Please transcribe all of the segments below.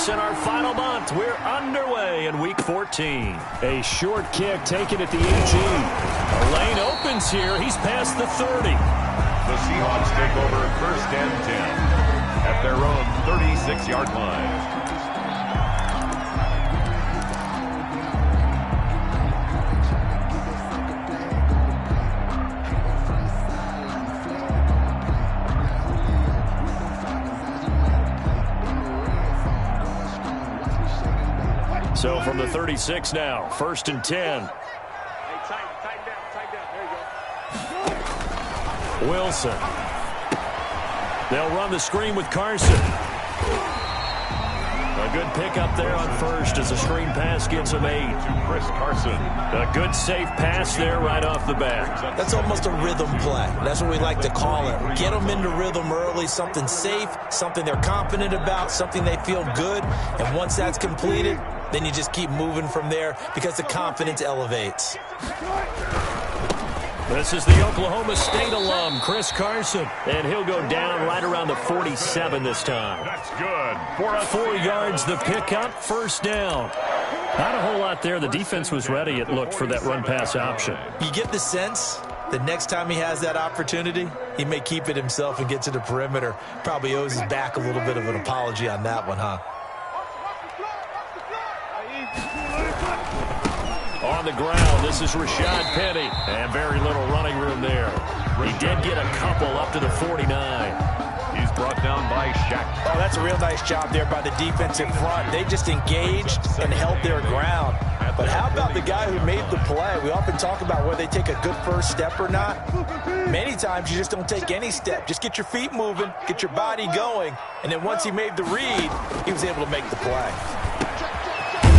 us in our final month. We're underway in Week 14. A short kick taken at the 18. A lane opens here. He's past the 30. The Seahawks take over 1st and 10 at their own 36-yard line. So from the 36 now, 1st and 10. Hey, tighten down. There you go. Wilson. They'll run the screen with Carson. A good pickup there on first as the screen pass gets him 8. To Chris Carson. A good safe pass there right off the bat. That's almost a rhythm play. That's what we like to call it. Get them into rhythm early, something safe, something they're confident about, something they feel good. And once that's completed, then you just keep moving from there because the confidence elevates. This is the Oklahoma State alum, Chris Carson. And he'll go down right around the 47 this time. That's good. 4 yards the pickup, 1st down. Not a whole lot there. The defense was ready, it looked, for that run-pass option. You get the sense that next time he has that opportunity, he may keep it himself and get to the perimeter. Probably owes his back a little bit of an apology on that one, huh? On the ground, this is Rashad Penny. And very little running room there. He did get a couple up to the 49. He's brought down by Shaq. Oh, that's a real nice job there by the defensive front. They just engaged and held their ground. But how about the guy who made the play? We often talk about whether they take a good first step or not. Many times you just don't take any step. Just get your feet moving, get your body going, and then once he made the read, he was able to make the play.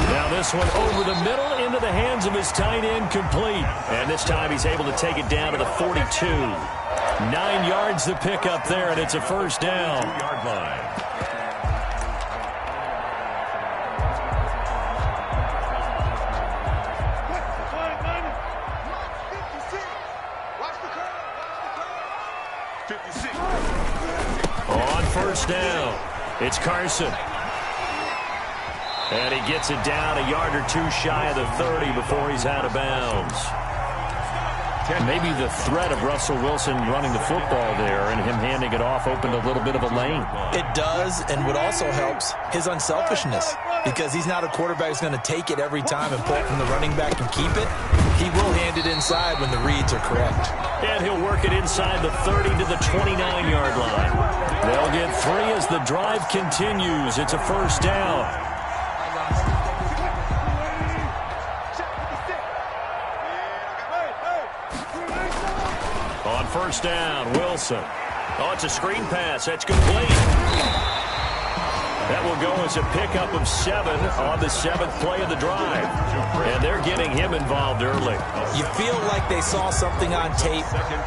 Now this one over the middle into the hands of his tight end, complete. And this time he's able to take it down to the 42. 9 yards the pickup there, and it's a 1st down. 2-yard line. On 1st down, it's Carson. And he gets it down a yard or two shy of the 30 before he's out of bounds. Maybe the threat of Russell Wilson running the football there and him handing it off opened a little bit of a lane. It does, and what also helps, his unselfishness. Because he's not a quarterback who's going to take it every time and pull it from the running back and keep it. He will hand it inside when the reads are correct. And he'll work it inside the 30 to the 29-yard line. They'll get 3 as the drive continues. It's a 1st down. On 1st down, Wilson. Oh, it's a screen pass. That's complete. That will go as a pickup of 7 on the 7th play of the drive. And they're getting him involved early. You feel like they saw something on tape,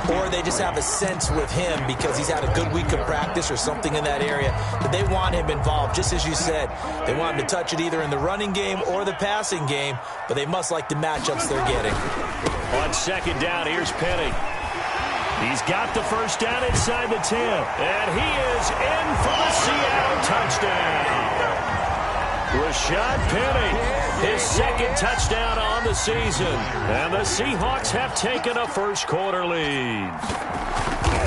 or they just have a sense with him because he's had a good week of practice or something in that area that they want him involved. Just as you said, they want him to touch it either in the running game or the passing game, but they must like the matchups they're getting. On 2nd down, here's Penny. He's got the 1st down inside the 10. And he is in for the Seattle touchdown. Rashad Penny, his 2nd touchdown on the season. And the Seahawks have taken a first-quarter lead.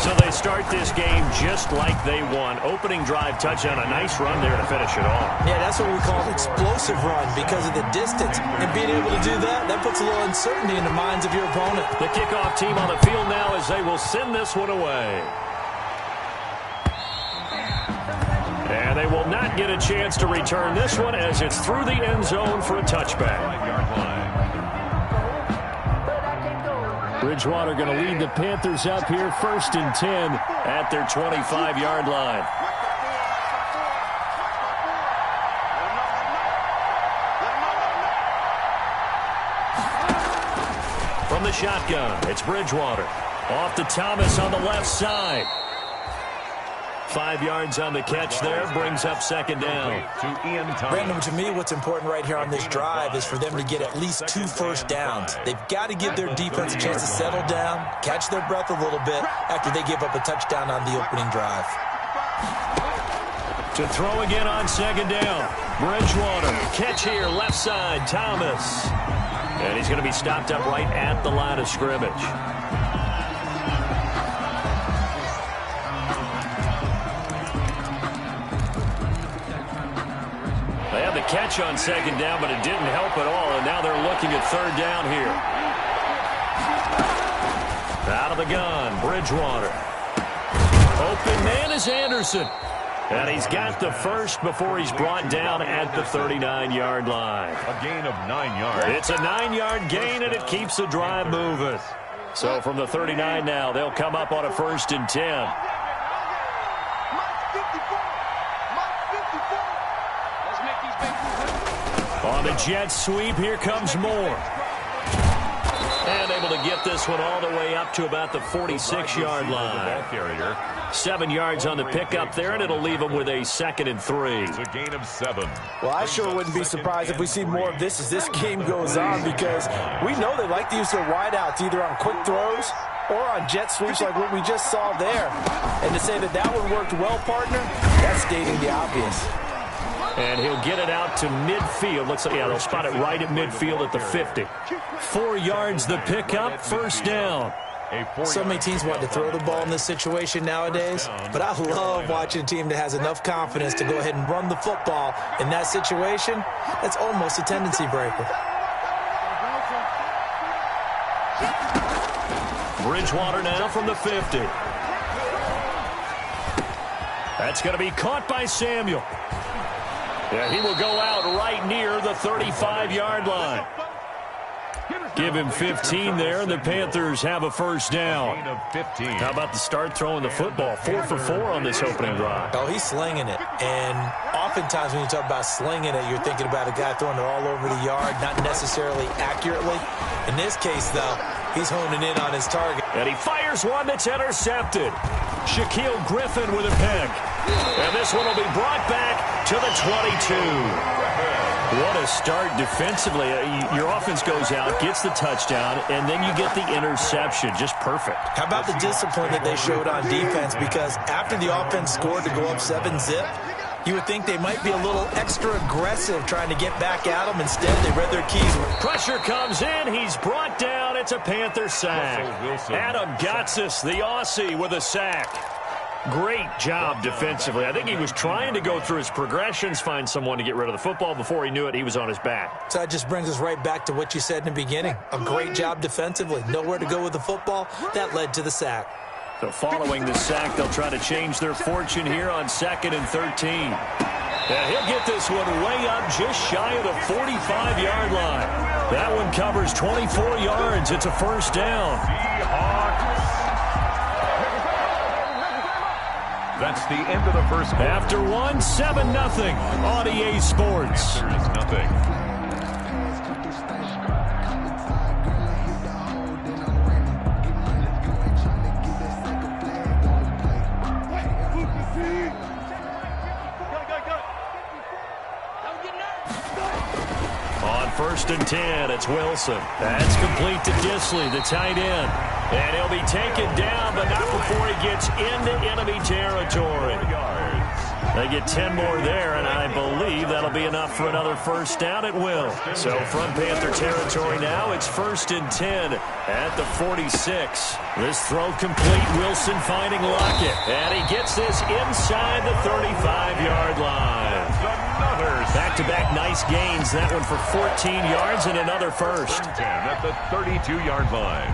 So they start this game just like they won. Opening drive touchdown, a nice run there to finish it off. Yeah, that's what we call an explosive run because of the distance. And being able to do that puts a little uncertainty in the minds of your opponent. The kickoff team on the field now as they will send this one away. And they will not get a chance to return this one as it's through the end zone for a touchback. 5-yard line. Bridgewater going to lead the Panthers up here, 1st and 10 at their 25-yard line. From the shotgun, it's Bridgewater. Off to Thomas on the left side. 5 yards on the catch there, brings up 2nd down. Brandon, to me, what's important right here on this drive is for them to get at least 2 first downs. They've got to give their defense a chance to settle down, catch their breath a little bit after they give up a touchdown on the opening drive. To throw again on second down. Bridgewater. Catch here, left side, Thomas. And he's going to be stopped up right at the line of scrimmage. They had the catch on second down, but it didn't help at all, and now they're looking at third down here. Out of the gun, Bridgewater. Open man is Anderson. And he's got the first before he's brought down at the 39-yard line. A gain of 9 yards. It's a 9-yard gain, and it keeps the drive moving. So from the 39 now, they'll come up on a 1st and 10. On the jet sweep, here comes Moore. And able to get this one all the way up to about the 46-yard line. 7 yards on the pickup there, and it'll leave them with a 2nd and 3. It's a gain of 7. Well, I sure wouldn't be surprised if we see more of this as this game goes on, because we know they like to use their wideouts either on quick throws or on jet sweeps like what we just saw there. And to say that that one worked well, partner, that's stating the obvious. And he'll get it out to midfield. Looks like, yeah, they'll spot it right at midfield at the 50. 4 yards the pickup, 1st down. So many teams want to throw the ball in this situation nowadays, but I love watching a team that has enough confidence to go ahead and run the football. In that situation, that's almost a tendency breaker. Bridgewater now from the 50. That's going to be caught by Samuel. Yeah, he will go out right near the 35-yard line. Give him 15 there, and the Panthers have a 1st down. How about the start throwing the football? 4 for 4 on this opening drive. Oh, he's slinging it. And oftentimes when you talk about slinging it, you're thinking about a guy throwing it all over the yard, not necessarily accurately. In this case, though, he's honing in on his target. And he fires one that's intercepted. Shaquille Griffin with a pick. And this one will be brought back to the 22. What a start defensively. Your offense goes out, gets the touchdown, and then you get the interception. Just perfect. How about the discipline that they showed on defense? Because after the offense scored to go up 7-zip, you would think they might be a little extra aggressive trying to get back at them. Instead, they read their keys. Pressure comes in. He's brought down. It's a Panther sack. Adam Gotsis, the Aussie, with a sack. Great job defensively. I think he was trying to go through his progressions, find someone to get rid of the football. Before he knew it, he was on his back. So that just brings us right back to what you said in the beginning. A great job defensively. Nowhere to go with the football. That led to the sack. So following the sack, they'll try to change their fortune here on 2nd and 13. And he'll get this one way up just shy of the 45-yard line. That one covers 24 yards. It's a 1st down. That's the end of the first quarter. After 7-0 on EA Sports. There is nothing. On 1st and 10, it's Wilson. That's complete to Disley, the tight end. And he'll be taken down, but not before he gets into enemy territory. They get 10 more there, and I believe that'll be enough for another 1st down. It will. So from Panther territory now, it's 1st and 10 at the 46. This throw complete. Wilson finding Lockett. And he gets this inside the 35-yard line. Back-to-back nice gains. That one for 14 yards and another 1st. 10 at the 32-yard line.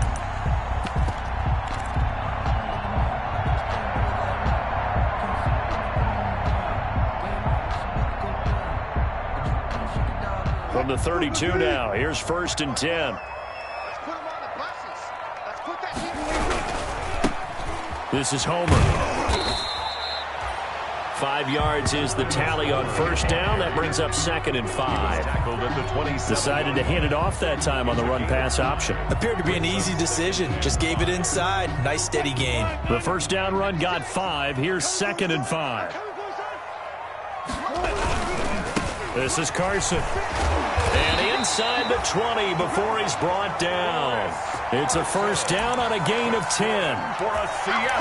From the 32 now, here's 1st and 10. This is Homer. 5 yards is the tally on 1st down. That brings up 2nd and 5. Decided to hand it off that time on the run-pass option. Appeared to be an easy decision. Just gave it inside. Nice, steady gain. The 1st down run got 5. Here's 2nd and 5. This is Carson. And inside the 20 before he's brought down. It's a first down on a gain of 10.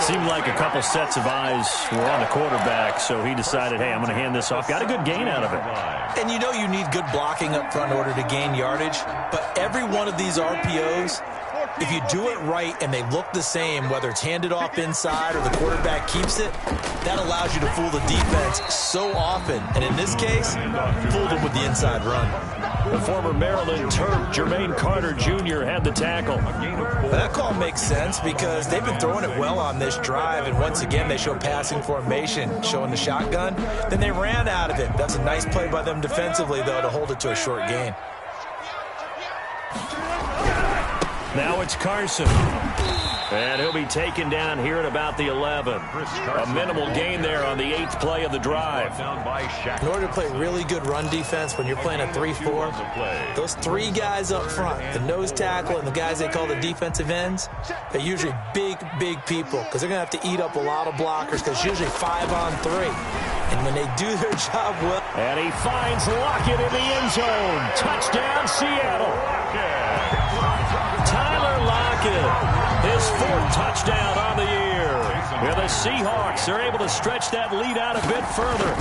Seemed like a couple sets of eyes were on the quarterback, so he decided, hey, I'm going to hand this off. Got a good gain out of it. And you know you need good blocking up front in order to gain yardage, but every one of these RPOs, if you do it right and they look the same, whether it's handed off inside or the quarterback keeps it, that allows you to fool the defense so often. And in this case, fooled them with the inside run. The former Maryland Terp, Jermaine Carter Jr., had the tackle. That call makes sense because they've been throwing it well on this drive, and once again they show passing formation, showing the shotgun. Then they ran out of it. That's a nice play by them defensively, though, to hold it to a short gain. Now it's Carson. And he'll be taken down here at about the 11. A minimal gain there on the 8th play of the drive. In order to play really good run defense when you're playing a 3-4, those three guys up front, the nose tackle and the guys they call the defensive ends, they're usually big people because they're going to have to eat up a lot of blockers because it's usually 5-on-3. And when they do their job well. And he finds Lockett in the end zone. Touchdown, Seattle. Tyler Lockett. His 4th touchdown on the year. Well, the Seahawks are able to stretch that lead out a bit further.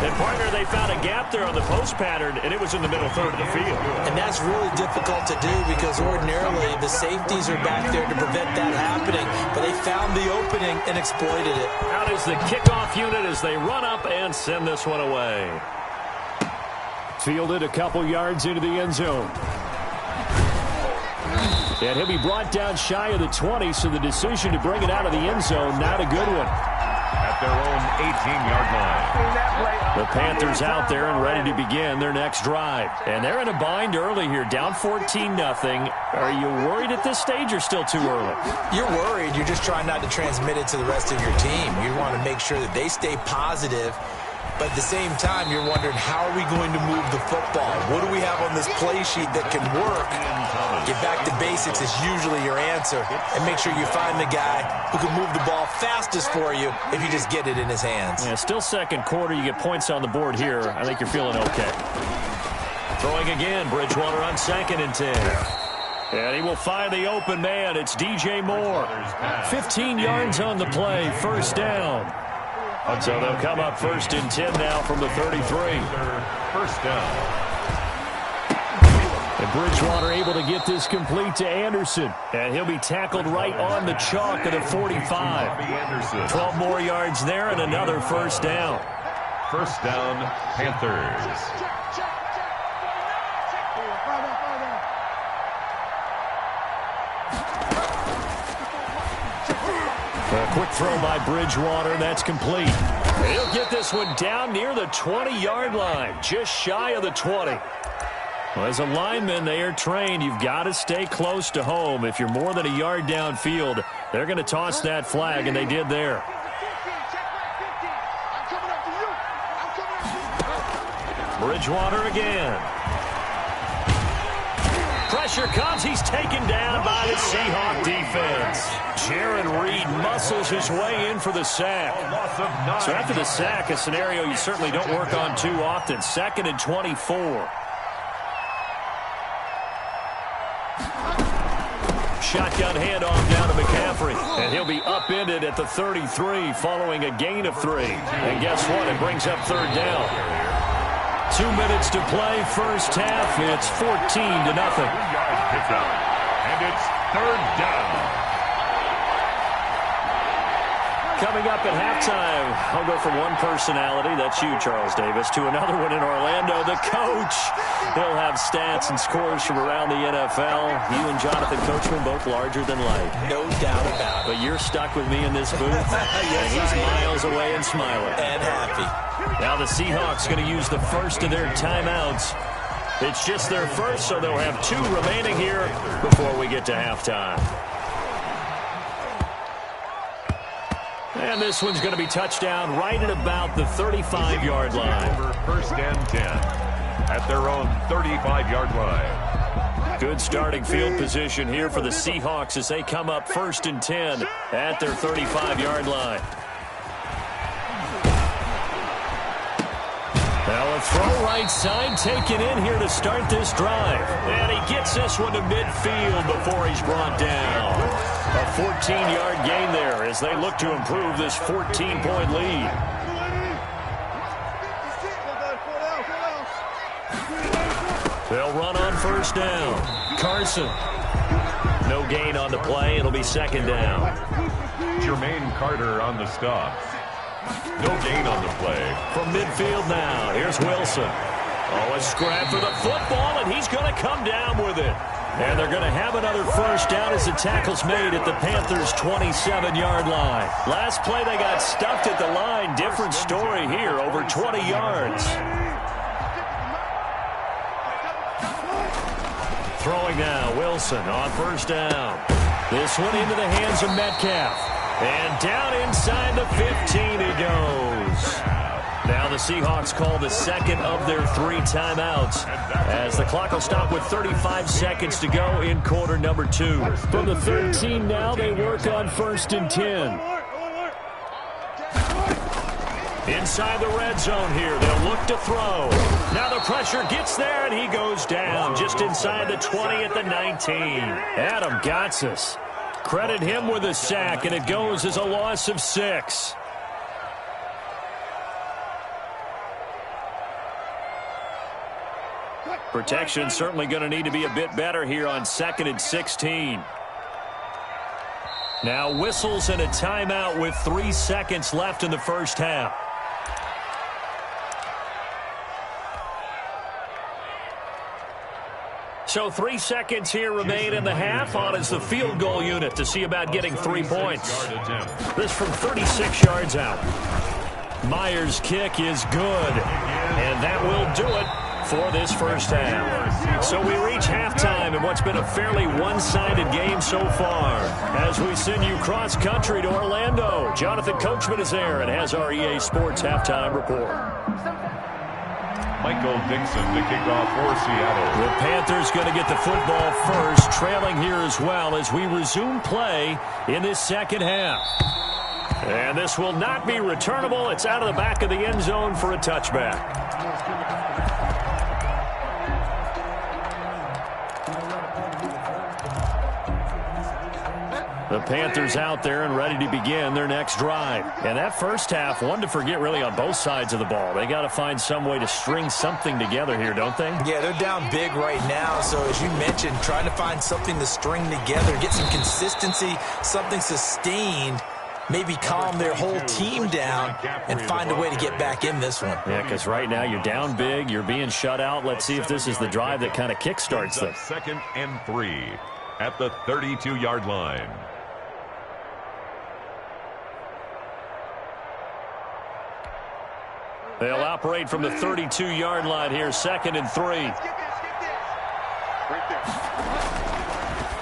And, partner, they found a gap there on the post pattern, and it was in the middle third of the field. And that's really difficult to do because ordinarily the safeties are back there to prevent that happening. But they found the opening and exploited it. Out is the kickoff unit as they run up and send this one away. Fielded a couple yards into the end zone. And he'll be brought down shy of the 20, so the decision to bring it out of the end zone, not a good one. At their own 18-yard line. The Panthers out there and ready to begin their next drive. And they're in a bind early here, down 14-0. Are you worried at this stage or still too early? You're worried. You're just trying not to transmit it to the rest of your team. You want to make sure that they stay positive. But at the same time, you're wondering, how are we going to move the football? What do we have on this play sheet that can work? Get back to basics is usually your answer. And make sure you find the guy who can move the ball fastest for you if you just get it in his hands. Yeah, still second quarter. You get points on the board here. I think you're feeling okay. Throwing again, Bridgewater on 2nd and 10. And he will find the open man. It's DJ Moore. 15 yards on the play, first down. So they'll come up 1st and 10 now from the 33. First down. And Bridgewater able to get this complete to Anderson. And he'll be tackled right on the chalk at the 45. 12 more yards there and another first down. First down, Panthers. A quick throw by Bridgewater, that's complete. And he'll get this one down near the 20-yard line, just shy of the 20. Well, as a lineman, they are trained. You've got to stay close to home. If you're more than a yard downfield, they're going to toss that flag, and they did there. Bridgewater again. Pressure comes. He's taken down by the Seahawk defense. Jaron Reed muscles his way in for the sack. So after the sack, a scenario you certainly don't work on too often. 2nd and 24. Shotgun handoff down to McCaffrey. And he'll be upended at the 33 following a gain of 3. And guess what? It brings up 3rd down. 2 minutes to play, first half. It's 14-0. And it's 3rd down. Coming up at halftime, I'll go from one personality, that's you, Charles Davis, to another one in Orlando, the coach. He'll have stats and scores from around the NFL. You and Jonathan Coachman, both larger than life. No doubt about it. But you're stuck with me in this booth. Yes, and he's miles away and smiling. And happy. Now the Seahawks going to use the first of their timeouts. It's just their first, so they'll have 2 remaining here before we get to halftime. And this one's going to be touchdown right at about the 35-yard line. First and 10 at their own 35-yard line. Good starting field position here for the Seahawks as they come up 1st and 10 at their 35-yard line. Now a throw right side taken in here to start this drive. And he gets this one to midfield before he's brought down. A 14-yard gain there as they look to improve this 14-point lead. They'll run on first down. Carson. No gain on the play. It'll be second down. Jermaine Carter on the stop. No gain on the play. From midfield now, here's Wilson. Oh, a scrap for the football, and he's going to come down with it. And they're going to have another first down as the tackle's made at the Panthers' 27-yard line. Last play, they got stuffed at the line. Different story here, over 20 yards. Throwing now, Wilson on first down. This one into the hands of Metcalf. And down inside the 15 he goes. Now the Seahawks call the second of their 3 timeouts as the clock will stop with 35 seconds to go in quarter number 2. From the 13 now, they work on first and 10. Inside the red zone here, they'll look to throw. Now the pressure gets there, and he goes down just inside the 20 at the 19. Adam Gotsis. Credit him with a sack, and it goes as a loss of 6. Protection certainly going to need to be a bit better here on 2nd and 16. Now whistles and a timeout with 3 seconds left in the first half. So 3 seconds here remain in the half. On is the field goal unit to see about getting 3 points. This from 36 yards out. Myers' kick is good. And that will do it for this first half. So we reach halftime in what's been a fairly one-sided game so far. As we send you cross-country to Orlando, Jonathan Coachman is there and has our EA Sports halftime report. Michael Dixon to kick off for Seattle. The Panthers going to get the football first, trailing here as well as we resume play in this second half. And this will not be returnable. It's out of the back of the end zone for a touchback. The Panthers out there and ready to begin their next drive. And that first half, one to forget really on both sides of the ball. They got to find some way to string something together here, don't they? Yeah, they're down big right now. So as you mentioned, trying to find something to string together, get some consistency, something sustained, maybe calm their whole team down and find a way to get back in this one. Yeah, because right now you're down big, you're being shut out. Let's see if this is the drive that kind of kickstarts them. 2nd and 3 at the 32-yard line. They'll operate from the 32-yard line here, 2nd and 3.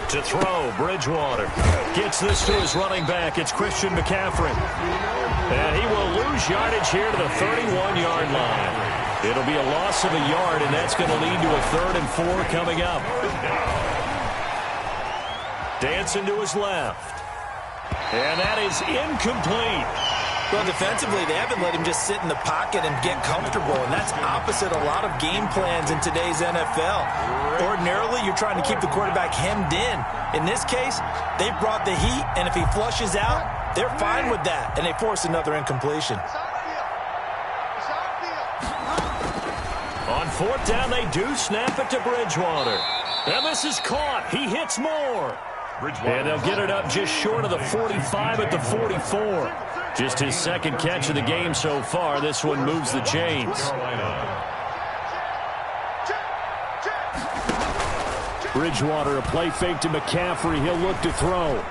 To throw, Bridgewater gets this to his running back. It's Christian McCaffrey. And he will lose yardage here to the 31-yard line. It'll be a loss of a yard, and that's going to lead to a 3rd and 4 coming up. Dancing to his left. And that is incomplete. Well, defensively, they haven't let him just sit in the pocket and get comfortable, and that's opposite a lot of game plans in today's NFL. Ordinarily, you're trying to keep the quarterback hemmed in. In this case, they brought the heat, and if he flushes out, they're fine with that, and they force another incompletion. On 4th down, they do snap it to Bridgewater. And this is caught. He hits more. And they'll get it up just short of the 45 at the 44. Just his 2nd catch of the game so far. This one moves the chains. Bridgewater, a play fake to McCaffrey. He'll look to throw.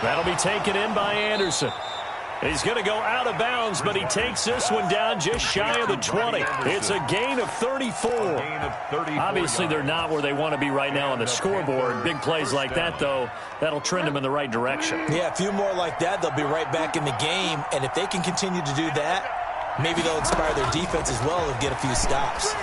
That'll be taken in by Anderson. He's going to go out of bounds, but he takes this one down just shy of the 20. It's a gain of 34. Obviously, they're not where they want to be right now on the scoreboard. Big plays like that, though, that'll trend them in the right direction. Yeah, a few more like that, they'll be right back in the game. And if they can continue to do that, maybe they'll inspire their defense as well and get a few stops.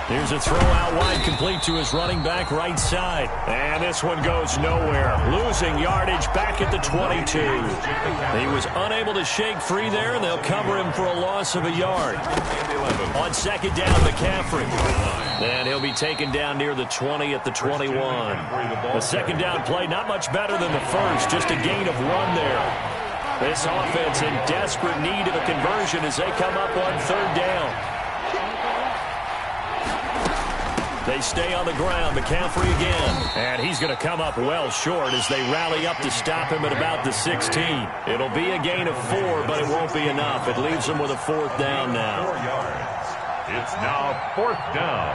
Here's a throw out wide, complete to his running back right side. And this one goes nowhere. Losing yardage back at the 22. He was unable to shake free there, and they'll cover him for a loss of a yard. On second down, McCaffrey. And he'll be taken down near the 20 at the 21. The second down play, not much better than the first, just a gain of 1 there. This offense in desperate need of a conversion as they come up on third down. They stay on the ground. McCaffrey again. And he's going to come up well short as they rally up to stop him at about the 16. It'll be a gain of 4, but it won't be enough. It leaves them with a fourth down now. 4 yards. It's now fourth down.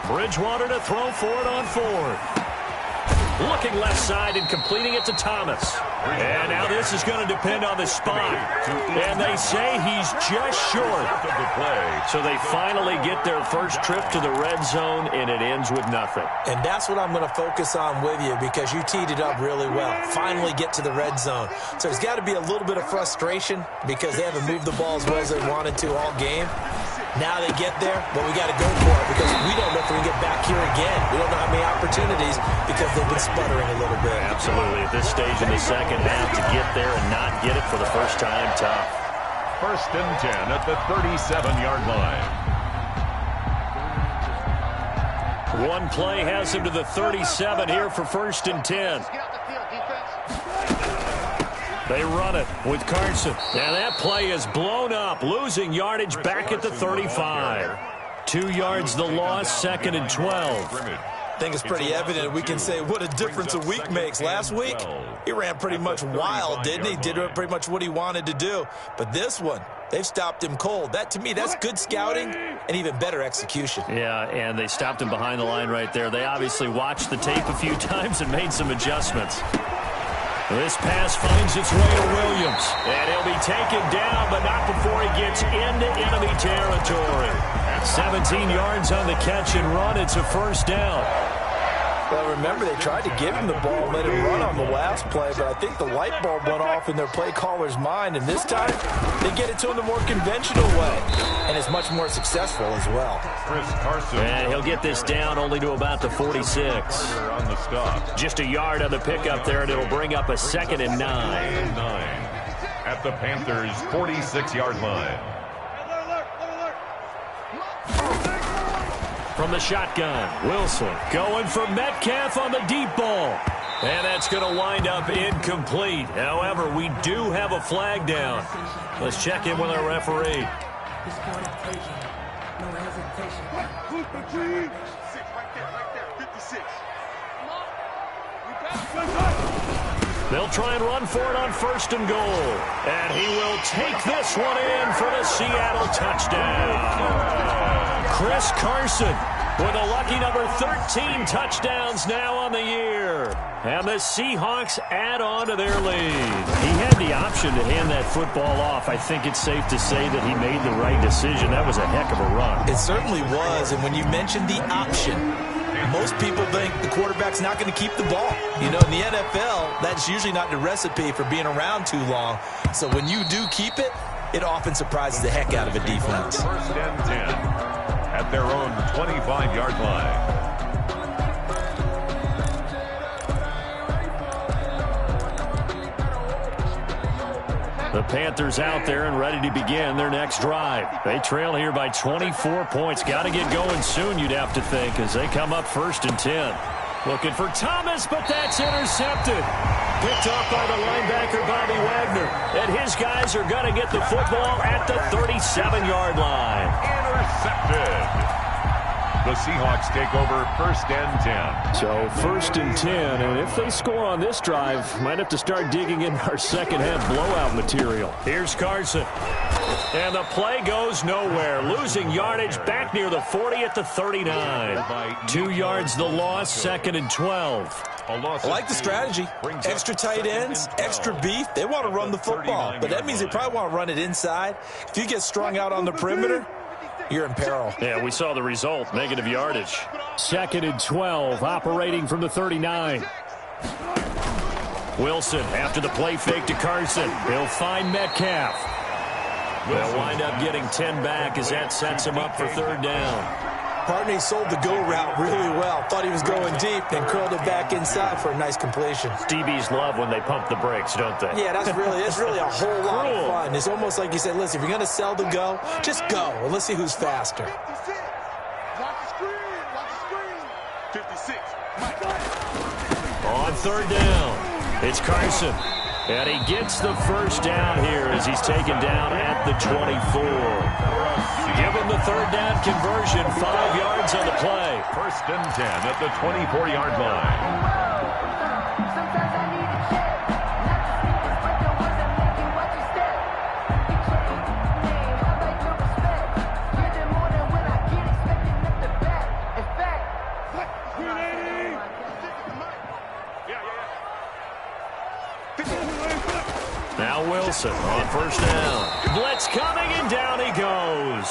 Bridgewater to throw for it on fourth. Looking left side and completing it to Thomas. And now this is going to depend on the spot. And they say he's just short. So they finally get their first trip to the red zone, and it ends with nothing. And that's what I'm going to focus on with you, because you teed it up really well. Finally get to the red zone. So there's got to be a little bit of frustration because they haven't moved the ball as well as they wanted to all game. Now they get there, but we got to go for it because we don't know if we can get back here again. We don't know how many opportunities because they've been sputtering a little bit. Absolutely. At this stage in the second half, to get there and not get it for the first time, tough. First and 10 at the 37-yard line. One play has him to the 37 here for first and 10. They run it with Carson. And that play is blown up, losing yardage back at the 35. 2 yards the loss, second and 12. I think it's pretty evident we can say what a difference a week makes. Last week, he ran pretty much wild, didn't he? Did pretty much what he wanted to do. But this one, they've stopped him cold. That, to me, that's good scouting and even better execution. Yeah, and they stopped him behind the line right there. They obviously watched the tape a few times and made some adjustments. This pass finds its way to Williams. And he'll be taken down, but not before he gets into enemy territory. 17 yards on the catch and run. It's a first down. Well, remember, they tried to give him the ball and let him run on the last play, but I think the light bulb went off in their play caller's mind, and this time they get it to him the more conventional way, and it's much more successful as well. Chris Carson. And he'll get this down only to about the 46. On the stop. Just a yard on the pickup there, and it'll bring up a second and 9. At the Panthers' 46-yard line. From the shotgun, Wilson going for Metcalf on the deep ball. And that's going to wind up incomplete. However, we do have a flag down. Let's check in with our referee. They'll try and run for it on first and goal. And he will take this one in for the Seattle touchdown. Chris Carson with a lucky number 13 touchdowns now on the year. And the Seahawks add on to their lead. He had the option to hand that football off. I think it's safe to say that he made the right decision. That was a heck of a run. It certainly was. And when you mentioned the option, most people think the quarterback's not going to keep the ball. You know, in the NFL, that's usually not the recipe for being around too long. So when you do keep it, it often surprises the heck out of a defense. First and 10 at their own 25-yard line. The Panthers out there and ready to begin their next drive. They trail here by 24 points. Got to get going soon, you'd have to think, as they come up first and 10. Looking for Thomas, but that's intercepted. Picked up by the linebacker, Bobby Wagner. And his guys are going to get the football at the 37-yard line. Intercepted. The Seahawks take over first and 10. So first and 10, and if they score on this drive, might have to start digging in our second half blowout material. Here's Carson. And the play goes nowhere. Losing yardage back near the 40 at the 39. 2 yards the loss, second and 12. I like the strategy. Extra tight ends, extra beef. They want to run the football, but that means they probably want to run it inside. If you get strung out on the perimeter, you're in peril. Yeah, we saw the result, negative yardage. Second and 12, operating from the 39. Wilson after the play fake to Carson. He'll find Metcalf. They'll wind up getting 10 back as that sets him up for third down. Partner sold the go route really well. Thought he was going deep and curled it back inside for a nice completion. DBs love when they pump the brakes, don't they? Yeah, that's really a whole lot of fun. It's almost like you said, listen, if you're going to sell the go, just go. And let's see who's faster. 56. Watch the screen. Watch the screen. 56. On third down, it's Carson. And he gets the first down here as he's taken down at the 24. Give him the third down conversion, 5 yards on the play. First and 10 at the 24-yard line. Now Wilson on first down. Blitz coming, and down he goes.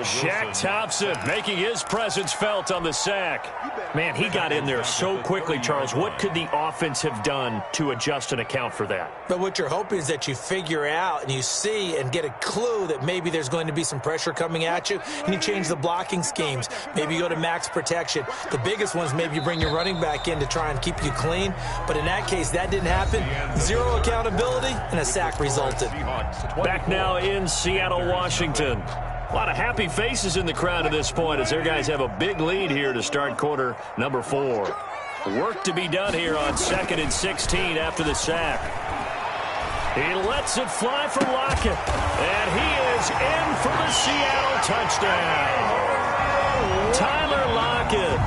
Shaq Thompson making his presence felt on the sack. Man, he got in there so quickly, Charles. What could the offense have done to adjust and account for that? But what you're hoping is that you figure out and you see and get a clue that maybe there's going to be some pressure coming at you, and you change the blocking schemes. Maybe you go to max protection. The biggest ones, maybe you bring your running back in to try and keep you clean. But in that case, that didn't happen. Zero accountability, and a sack resulted. Back now in Seattle, Washington. A lot of happy faces in the crowd at this point as their guys have a big lead here to start quarter number 4. Work to be done here on 2nd and 16 after the sack. He lets it fly from Lockett, and he is in for the Seattle touchdown. Tyler Lockett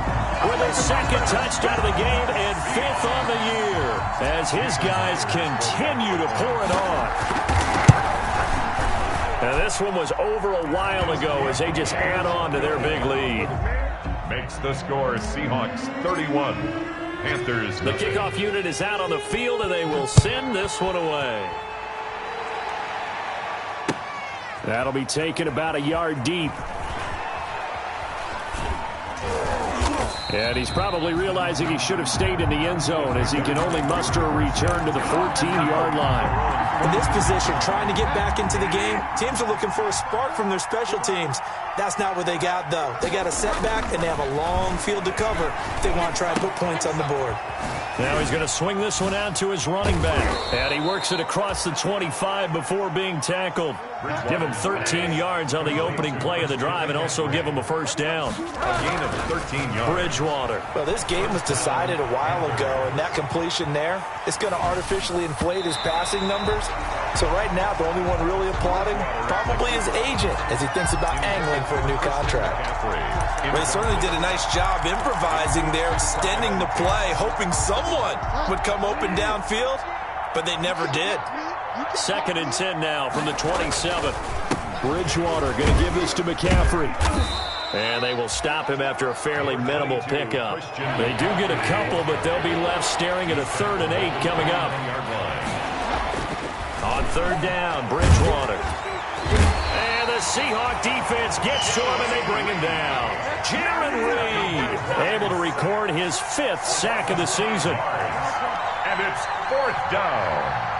with his 2nd touchdown of the game and 5th on the year as his guys continue to pour it on. And this one was over a while ago as they just add on to their big lead. Makes the score Seahawks 31, Panthers. The kickoff unit is out on the field, and they will send this one away. That'll be taken about a yard deep. And he's probably realizing he should have stayed in the end zone as he can only muster a return to the 14-yard line. In this position, trying to get back into the game, teams are looking for a spark from their special teams. That's not what they got, though. They got a setback, and they have a long field to cover if they want to try and put points on the board. Now he's going to swing this one out to his running back. And he works it across the 25 before being tackled. Give him 13 yards on the opening play of the drive and also give him a first down. A gain of 13 yards. Bridgewater. Well, this game was decided a while ago, and that completion there is going to artificially inflate his passing numbers. So right now, the only one really applauding probably his agent as he thinks about angling for a new contract. Well, he certainly did a nice job improvising there, extending the play, hoping someone would come open downfield, but they never did. 2nd and 10 now from the 27. Bridgewater going to give this to McCaffrey. And they will stop him after a fairly minimal pickup. They do get a couple, but they'll be left staring at a 3rd and 8 coming up. On 3rd down, Bridgewater. And the Seahawk defense gets to him, and they bring him down. Jaron Reed able to record his 5th sack of the season. And it's 4th down.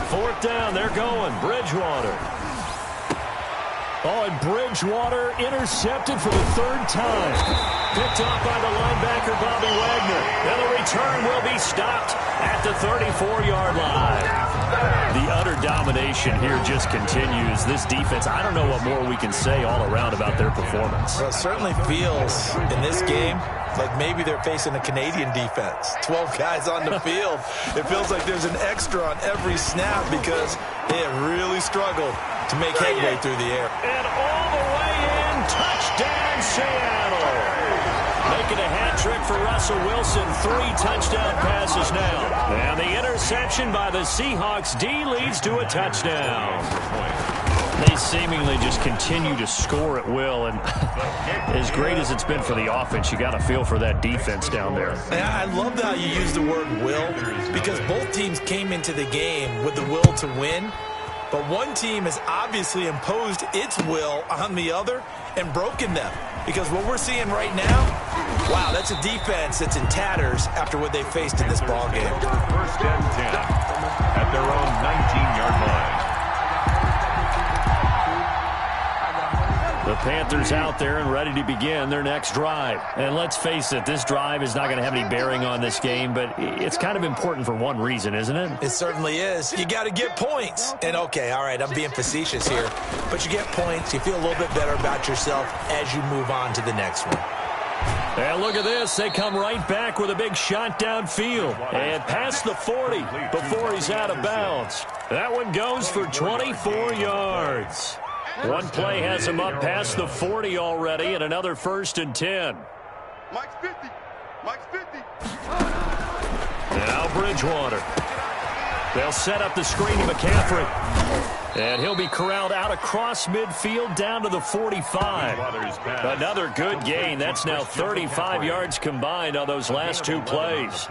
Fourth down, they're going. Bridgewater. Oh, and Bridgewater intercepted for the 3rd time. Picked off by the linebacker, Bobby Wagner. And the return will be stopped at the 34-yard line. The utter domination here just continues. This defense, I don't know what more we can say all around about their performance. Well, it certainly feels in this game like maybe they're facing a Canadian defense. 12 guys on the field. It feels like there's an extra on every snap because they have really struggled to make headway through the air. And all the way in, touchdown Seattle. Making a hat trick for Russell Wilson, 3 touchdown passes now. And the interception by the Seahawks D leads to a touchdown. They seemingly just continue to score at will, and as great as it's been for the offense, you got to feel for that defense down there. And I love how you use the word will, because both teams came into the game with the will to win, But one team has obviously imposed its will on the other and broken them. Because what we're seeing right now, wow, that's a defense that's in tatters after what they faced in this ballgame. First and 10 at their own 19-yard line. The Panthers out there and ready to begin their next drive. And let's face it, this drive is not going to have any bearing on this game, but it's kind of important for one reason, isn't it? It certainly is. You got to get points. And okay, all right, I'm being facetious here, but you get points, you feel a little bit better about yourself as you move on to the next one. And look at this. They come right back with a big shot downfield and past the 40 before he's out of bounds. That one goes for 24 yards. One play has him up past the 40 already, and another 1st and 10. Mike's 50. Mike's 50. Now Bridgewater. They'll set up the screen to McCaffrey. And he'll be corralled out across midfield down to the 45. Another good gain. That's now 35 yards combined on those last two plays.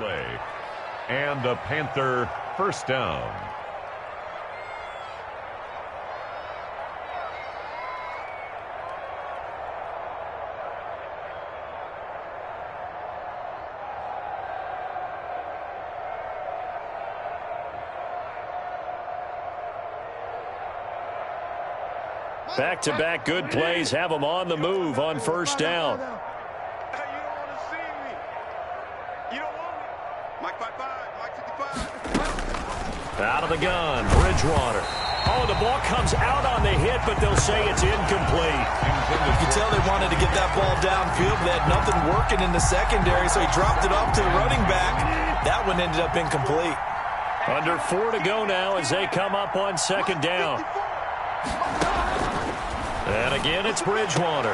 And a Panther first down. Back-to-back good plays have them on the move on first down. Hey, you don't want to see me. You don't want me. Mike 55. Mike 55. Out of the gun, Bridgewater. Oh, the ball comes out on the hit, but they'll say it's incomplete. You can tell they wanted to get that ball downfield. They had nothing working in the secondary, so he dropped it off to the running back. That one ended up incomplete. Under 4 to go now as they come up on second down. And again, it's Bridgewater.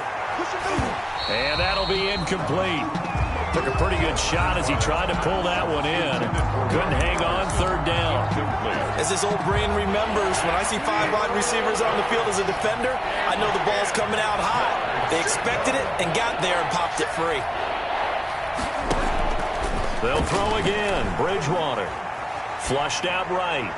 And that'll be incomplete. Took a pretty good shot as he tried to pull that one in. Couldn't hang on third down. As this old brain remembers, when I see 5 wide receivers on the field as a defender, I know the ball's coming out high. They expected it and got there and popped it free. They'll throw again. Bridgewater. Flushed out right.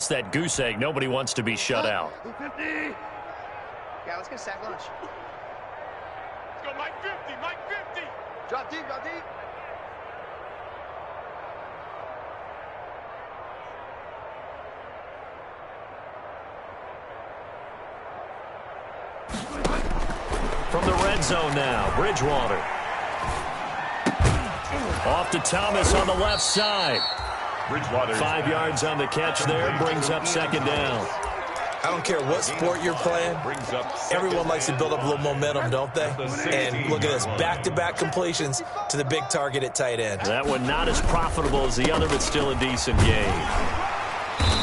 That goose egg, nobody wants to be shut out. 50. Yeah, let's get sack lunch. Let's go, Mike 50, Mike 50. Drop deep, drop deep. From the red zone now, Bridgewater. Off to Thomas on the left side. 5 yards on the catch there, brings up second down. I don't care what sport you're playing. Everyone likes to build up a little momentum, don't they? And look at this, back-to-back completions to the big target at tight end. That one not as profitable as the other, but still a decent gain.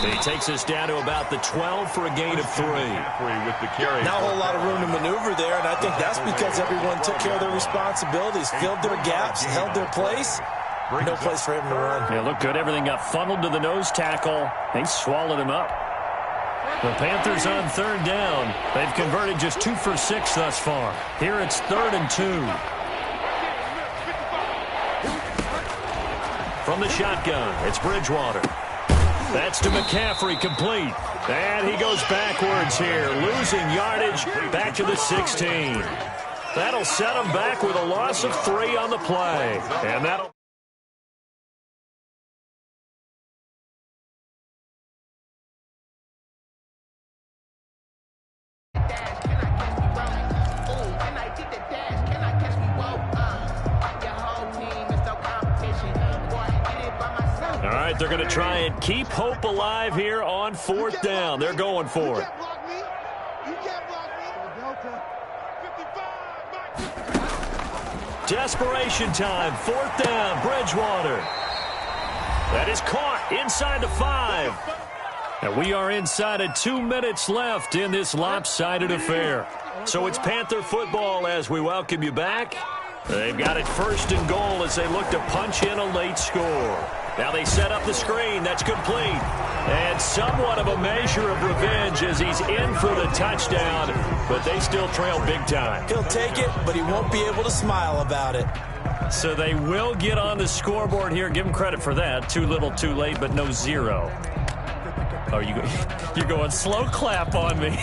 He takes us down to about the 12 for a gain of 3. Not a whole lot of room to maneuver there, and I think that's because everyone took care of their responsibilities, filled their gaps, held their place. No place for him to run. Yeah, looked good. Everything got funneled to the nose tackle. They swallowed him up. The Panthers on third down. They've converted just 2 for 6 thus far. Here it's 3rd and 2. From the shotgun, it's Bridgewater. That's to McCaffrey, complete. And he goes backwards here, losing yardage back to the 16. That'll set him back with a loss of 3 on the play. And that'll... All right, they're going to try and keep hope alive here on 4th down. They're going for it. Desperation time, 4th down, Bridgewater. That is caught inside the 5. And we are inside of 2 minutes left in this lopsided affair. So it's Panther football as we welcome you back They've got it first and goal as they look to punch in a late score. Now they set up the screen. That's complete. And somewhat of a measure of revenge as he's in for the touchdown, but they still trail big time. He'll take it, but he won't be able to smile about it. So they will get on the scoreboard here. Give him credit for that. Too little, too late, but no zero. Oh, you're going slow clap on me.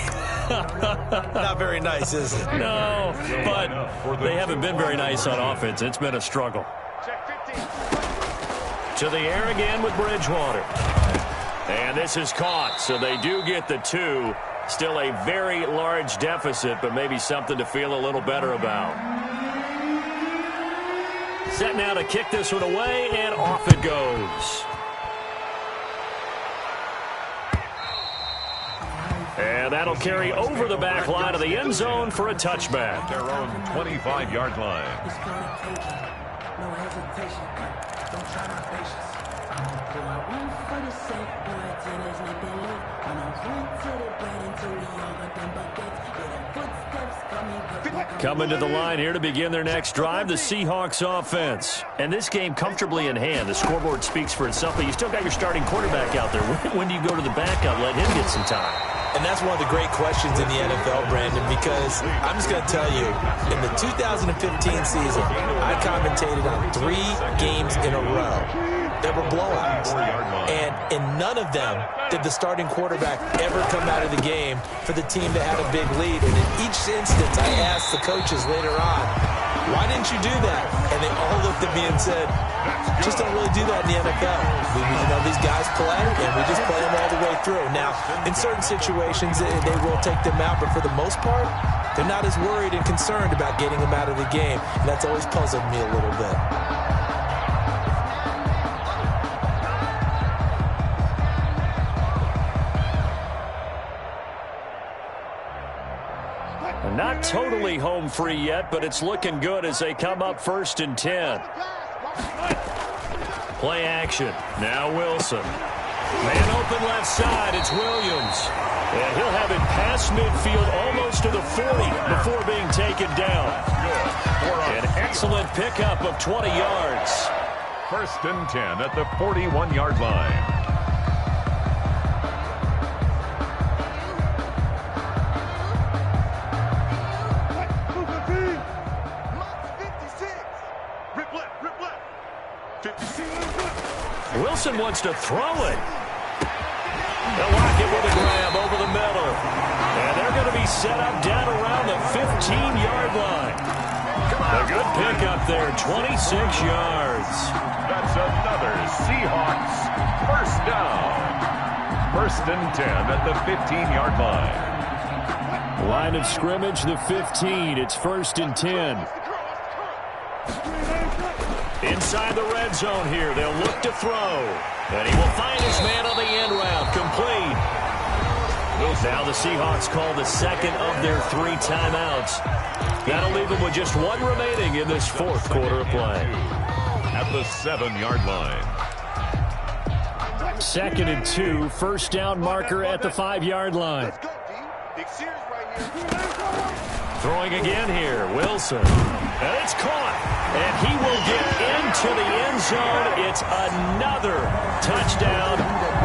Not very nice, is it? No, but they haven't been very nice on offense. It's been a struggle. To the air again with Bridgewater. And this is caught, so they do get the 2. Still a very large deficit, but maybe something to feel a little better about. Set now to kick this one away, and off it goes. And that'll carry over the back line of the end zone for a touchback. Their own 25-yard line. No hesitation. Don't try my patience. Do I run for the sake or tennis like they live? When I run to the bread until we all got them buckets. Yeah, footsteps Coming to the line here to begin their next drive, the Seahawks offense. And this game comfortably in hand. The scoreboard speaks for itself, but you still got your starting quarterback out there. When do you go to the backup, let him get some time? And that's one of the great questions in the NFL, Brandon, because I'm just going to tell you, in the 2015 season, I commentated on 3 games in a row. There were blowouts, and in none of them did the starting quarterback ever come out of the game for the team that had a big lead. And in each instance, I asked the coaches later on, why didn't you do that? And they all looked at me and said, just don't really do that in the NFL. These guys play, and we just play them all the way through. Now, in certain situations, they will take them out, but for the most part, they're not as worried and concerned about getting them out of the game. And that's always puzzled me a little bit. Not totally home free yet, but it's looking good as they come up 1st and 10. Play action. Now Wilson. Man open left side. It's Williams. And he'll have it past midfield almost to the 40 before being taken down. An excellent pickup of 20 yards. 1st and 10 at the 41-yard line. Wilson wants to throw it. They'll lock it with a grab over the middle. And they're going to be set up down around the 15-yard line. A good pickup there, 26 yards. That's another Seahawks 1st down. 1st and 10 at the 15-yard line. Line of scrimmage, the 15. It's 1st and 10. Inside the red zone here, they'll look to throw. And he will find his man on the end route, complete. Now the Seahawks call the second of their 3 timeouts. That'll leave them with just 1 remaining in this 4th quarter of play. At the 7-yard line. 2nd and 2, 1st down marker at the 5-yard line. Throwing again here, Wilson. And it's caught. And he will get into the end zone. It's another touchdown.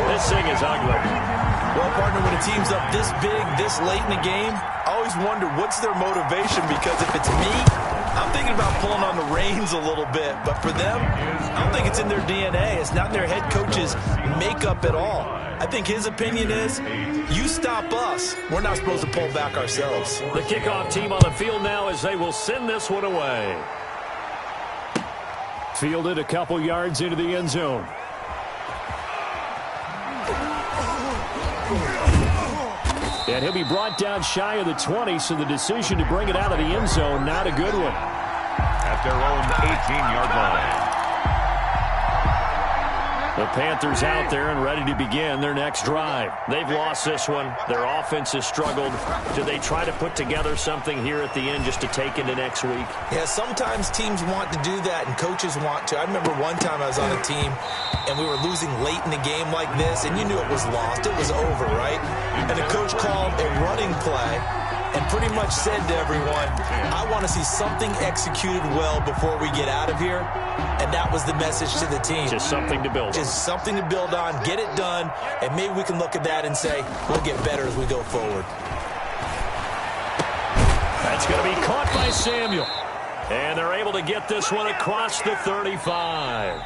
This thing is ugly. Well, partner, when a team's up this big, this late in the game, I always wonder what's their motivation, because if it's me, I'm thinking about pulling on the reins a little bit. But for them, I don't think it's in their DNA. It's not in their head coach's makeup at all. I think his opinion is, you stop us, we're not supposed to pull back ourselves. The kickoff team on the field now as they will send this one away. Fielded a couple yards into the end zone. And he'll be brought down shy of the 20, so the decision to bring it out of the end zone, not a good one. At their own 18-yard line. The Panthers out there and ready to begin their next drive. They've lost this one. Their offense has struggled. Do they try to put together something here at the end just to take into next week? Yeah, sometimes teams want to do that and coaches want to. I remember one time I was on a team and we were losing late in the game like this, and you knew it was lost. It was over, right? And the coach called a running play and pretty much said to everyone, I want to see something executed well before we get out of here. And that was the message to the team. Just something to build on. Just something to build on, get it done, and maybe we can look at that and say, we'll get better as we go forward. That's going to be caught by Samuel. And they're able to get this one across the 35.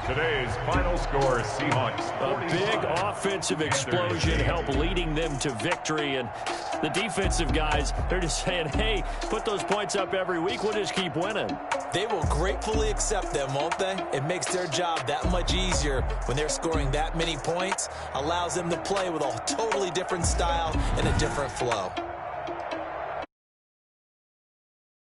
Today's final score, Seahawks. A big offensive explosion helped leading them to victory. And the defensive guys, they're just saying, hey, put those points up every week. We'll just keep winning. They will gratefully accept them, won't they? It makes their job that much easier when they're scoring that many points. Allows them to play with a totally different style and a different flow.